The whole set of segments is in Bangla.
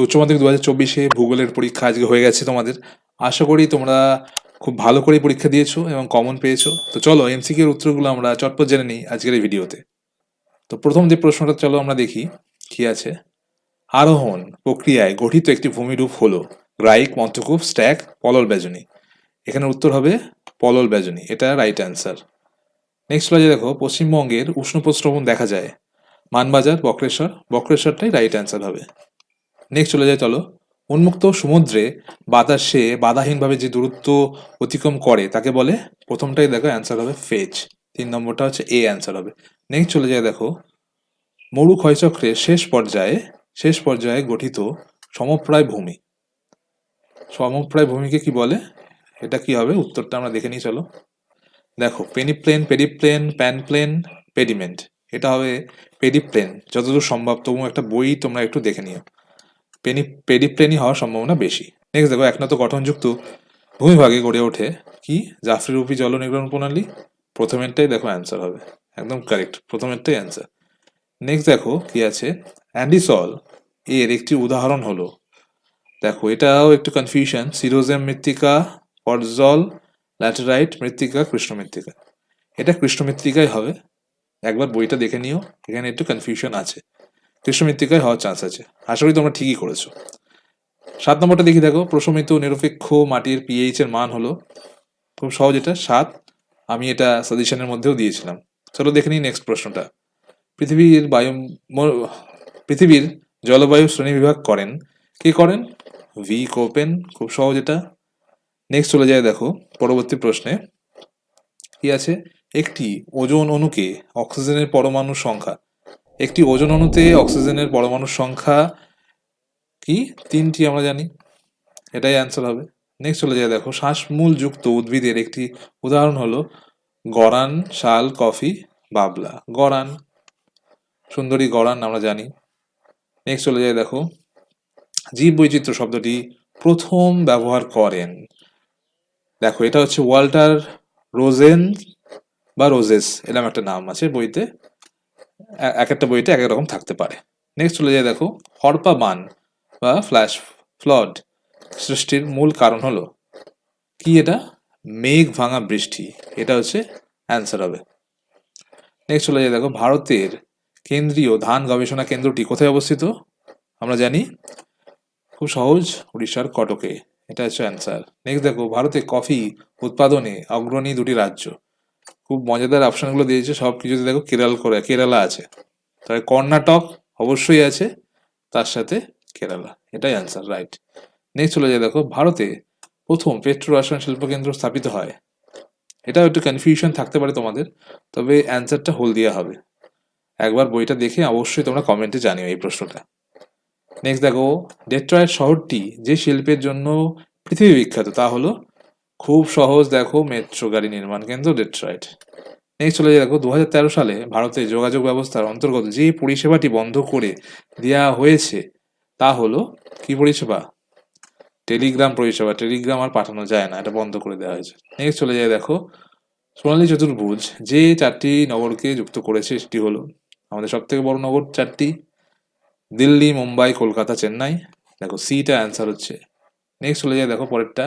উচ্চ মাধ্যমিক 2024-এ ভূগোলের পরীক্ষা আজকে হয়ে গেছে তোমাদের। আশা করি তোমরা খুব ভালো করে পরীক্ষা দিয়েছো এবং কমন পেয়েছো। তো চলো এমসিকিউর উত্তরগুলো আমরা চটপট জেনে নিই আজকের এই ভিডিওতে। তো প্রথম যে প্রশ্নটা চলো আমরা দেখি কি আছে। আরোহণ প্রক্রিয়ায় গঠিত একটি ভূমিরূপ হলো গ্রাইক, মন্থকূপ, স্ট্যাক, পলল বেজনী। এখানে উত্তর হবে পলল বেজনী, এটা রাইট অ্যান্সার। নেক্সট চলে যায় দেখো, পশ্চিমবঙ্গের উষ্ণপ্রস্রবণ দেখা যায় মানবাজার, বক্রেশ্বর। বক্রেশ্বরটাই রাইট অ্যান্সার হবে। নেক্সট চলে যায় চলো, উন্মুক্ত সমুদ্রে বাতাসে বাধাহীনভাবে যে দূরত্ব অতিক্রম করে তাকে বলে, প্রথমটাই দেখো অ্যান্সার হবে ফেজ, 3 নম্বরটা হচ্ছে এ অ্যান্সার হবে। নেক্সট চলে যায় দেখো, মরু ক্ষয়চক্রের শেষ পর্যায়ে গঠিত সমপ্রায় ভূমি। সমপ্রায় ভূমিকে কি বলে, এটা কি হবে উত্তরটা আমরা দেখে নিই চলো। দেখো পেনিপ্লেন, পেরিপ্লেন, প্যানপ্লেন, পেডিমেন্ট। এটা হবে পেডিপ্লেন, যতদূর সম্ভব। তবু একটা বই তোমরা একটু দেখে নিও, পেডিপ্লেনই হওয়ার সম্ভাবনা বেশি। নেক্সট দেখো, একনত গঠনযুক্ত ভূমিভাগে গড়ে ওঠে কি, জাফরিরূপী জল নির্গমন প্রণালী। প্রথমেরটাই দেখো অ্যান্সার হবে, একদম কারেক্ট, প্রথমেরটাই অ্যান্সার। নেক্সট দেখো কি আছে, অ্যান্ডিসল এর একটি উদাহরণ হলো, দেখো এটাও একটু কনফিউশন, সিরোজেম মৃত্তিকা, পর্জল, ল্যাটেরাইট মৃত্তিকা, কৃষ্ণ মৃত্তিকা। এটা কৃষ্ণ মৃত্তিকাই হবে, একবার বইটা দেখে নিও, এখানে একটু কনফিউশন আছে, কৃষ্ণ মৃত্তিকায় হওয়ার চান্স আছে। আশা করি তোমরা ঠিকই করেছো। 7 নম্বরটা দেখি দেখো, প্রশমিত নিরপেক্ষ মাটির পিএইচ এর মান হলো, খুব সহজ এটা 7, আমি এটা সাজেশনের মধ্যেও দিয়েছিলাম। চলো দেখে নিই নেক্সট প্রশ্নটা। পৃথিবীর পৃথিবীর জলবায়ু শ্রেণীবিভাগ করেন কে করেন, ভি কোপেন, খুব সহজ এটা। নেক্সট চলে যায় দেখো পরবর্তী প্রশ্নে কি আছে, একটি ওজোন অণুকে অক্সিজেনের পরমাণুর সংখ্যা, একটি ওজোন অণুতে অক্সিজেনের পরমাণুর সংখ্যা কি, 3টি আমরা জানি, এটাই অ্যান্সার হবে। নেক্সট চলে যায় দেখো, শ্বাসমূল যুক্ত উদ্ভিদের একটি উদাহরণ হলো গরান, শাল, কফি, বাবলা। গরান, সুন্দরী গরান আমরা জানি। নেক্সট চলে যায় দেখো, জীব বৈচিত্র্য শব্দটি প্রথম ব্যবহার করেন, দেখো এটা হচ্ছে ওয়াল্টার রোজেন বা রোজেস, এরকম একটা নাম আছে বইতে, এক একটা বইতে এক এক রকম থাকতে পারে। নেক্সট চলে যায় দেখো, হরপা বান বা ফ্ল্যাশ ফ্লড সৃষ্টির মূল কারণ হলো কি, এটা মেঘ ভাঙা বৃষ্টি, এটা হচ্ছে অ্যান্সার হবে। নেক্সট চলে যায় দেখো, ভারতের কেন্দ্রীয় ধান গবেষণা কেন্দ্রটি কোথায় অবস্থিত, আমরা জানি খুব সহজ, উড়িষ্যার কটকে, এটা হচ্ছে অ্যান্সার। নেক্সট দেখো, ভারতে কফি উৎপাদনে অগ্রণী 2টি রাজ্য, খুব মজাদার অপশনগুলো দিয়েছে সব কিছুতে, দেখো কেরালা আছে, তবে কর্ণাটক অবশ্যই আছে, তার সাথে কেরালা, এটাই অ্যান্সার, রাইট। নেক্সট চলে যায় দেখো, ভারতে প্রথম পেট্রো রসায়ন শিল্পকেন্দ্র স্থাপিত হয়, এটাও একটু কনফিউশন থাকতে পারে তোমাদের, তবে অ্যান্সারটা হলদিয়া হবে। একবার বইটা দেখে অবশ্যই তোমরা কমেন্টে জানিও এই প্রশ্নটা। নেক্সট দেখো, ডেট্রয়েট শহরটি যে শিল্পের জন্য পৃথিবী বিখ্যাত তা হলো, খুব সহজ, দেখো মেট্রো গাড়ি নির্মাণ কেন্দ্র ডেট্রয়েট। নেক্সট চলে যায় দেখো, 2013 সালে ভারতে যোগাযোগ ব্যবস্থার অন্তর্গত যে পরিষেবাটি বন্ধ করে দেওয়া হয়েছে তা হলো কি পরিষেবা, টেলিগ্রাম পরিষেবা। টেলিগ্রাম আর পাঠানো যায় না, এটা বন্ধ করে দেওয়া হয়েছে। নেক্সট চলে যায় দেখো, সোনালী চতুর্ভুজ যে 4টি নগরকে যুক্ত করেছে সেটি হলো, আমাদের সব থেকে বড় নগর 4টি, দিল্লি, মুম্বাই, কলকাতা, চেন্নাই। দেখো সিটা অ্যান্সার হচ্ছে। নেক্সট চলে যায় দেখো পরেরটা,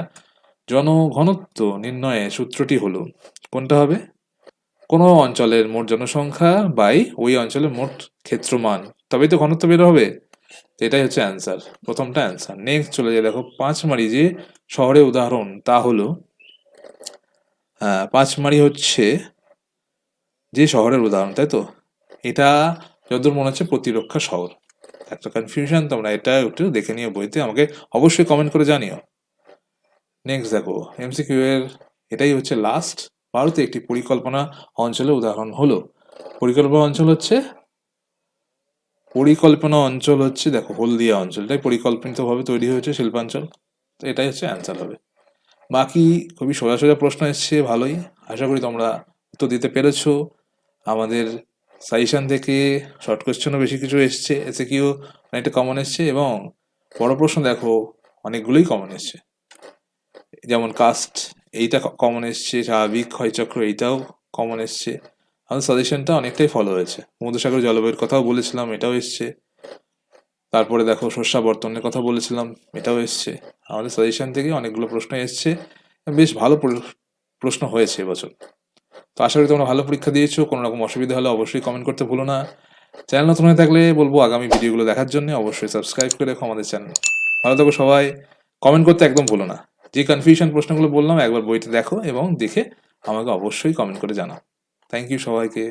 জনঘনত্ব নির্ণয়ের সূত্রটি হলো, কোনটা হবে, কোনো অঞ্চলের মোট জনসংখ্যা বাই ওই অঞ্চলের মোট ক্ষেত্রমান, তবেই তো ঘনত্ব বের হবে, এটাই হচ্ছে অ্যান্সার, প্রথমটা অ্যান্সার। নেক্সট চলে যায় দেখো, পাঁচমারি যে শহরের উদাহরণ তা হলো, পাঁচমারি হচ্ছে যে শহরের উদাহরণ, তাই তো, এটা যতদূর মনে হচ্ছে প্রতিরক্ষা শহর। একটা কনফিউশন, তোমরা এটা একটু দেখে নিও বইতে, আমাকে অবশ্যই কমেন্ট করে জানিও। নেক্সট দেখো এমসিকিউ এর এটাই হচ্ছে লাস্ট, ভারতে একটি পরিকল্পনা অঞ্চলের উদাহরণ হলো, পরিকল্পনা অঞ্চল হচ্ছে দেখো হলদিয়া অঞ্চলটাই পরিকল্পিতভাবে তৈরি হয়েছে শিল্পাঞ্চল, তো এটাই হচ্ছে অ্যান্সার হবে। বাকি খুবই সোজা সোজা প্রশ্ন এসছে, ভালোই, আশা করি তোমরা উত্তর দিতে পেরেছো। আমাদের সাজেশন থেকে শর্ট কোয়েশ্চেনও বেশি কিছু এসছে, এসএকিউ অনেকটা কমন এসছে, এবং বড় প্রশ্ন দেখো অনেকগুলোই কমন এসছে, যেমন কাস্ট এইটা কমন এসছে, স্বাভাবিক ক্ষয়চক্র এইটাও কমন এসছে। আমাদের সাজেশনটা অনেকটাই ফলো হয়েছে, ভূমধ্যসাগর জলবায়ুর কথাও বলেছিলাম, এটাও এসছে। তারপরে দেখো শস্যা বর্তনের কথা বলেছিলাম, এটাও এসছে। আমাদের সাজেশন থেকে অনেকগুলো প্রশ্ন এসছে, বেশ ভালো প্রশ্ন হয়েছে এবছর। তো আশা করি তোমরা ভালো পরীক্ষা দিয়েছো। কোনো রকম অসুবিধা হলে অবশ্যই কমেন্ট করতে ভুলো না। চ্যানেল নতুন হয়ে থাকলে বলবো আগামী ভিডিওগুলো দেখার জন্য অবশ্যই সাবস্ক্রাইব করে রেখো আমাদের চ্যানেল। ভালো থাকো সবাই, কমেন্ট করতে একদম ভুলো না। যে কনফিউশন প্রশ্নগুলো বললাম একবার বইটা দেখো এবং দেখে আমাকে অবশ্যই কমেন্ট করে জানাও। থ্যাংক ইউ সবাইকে।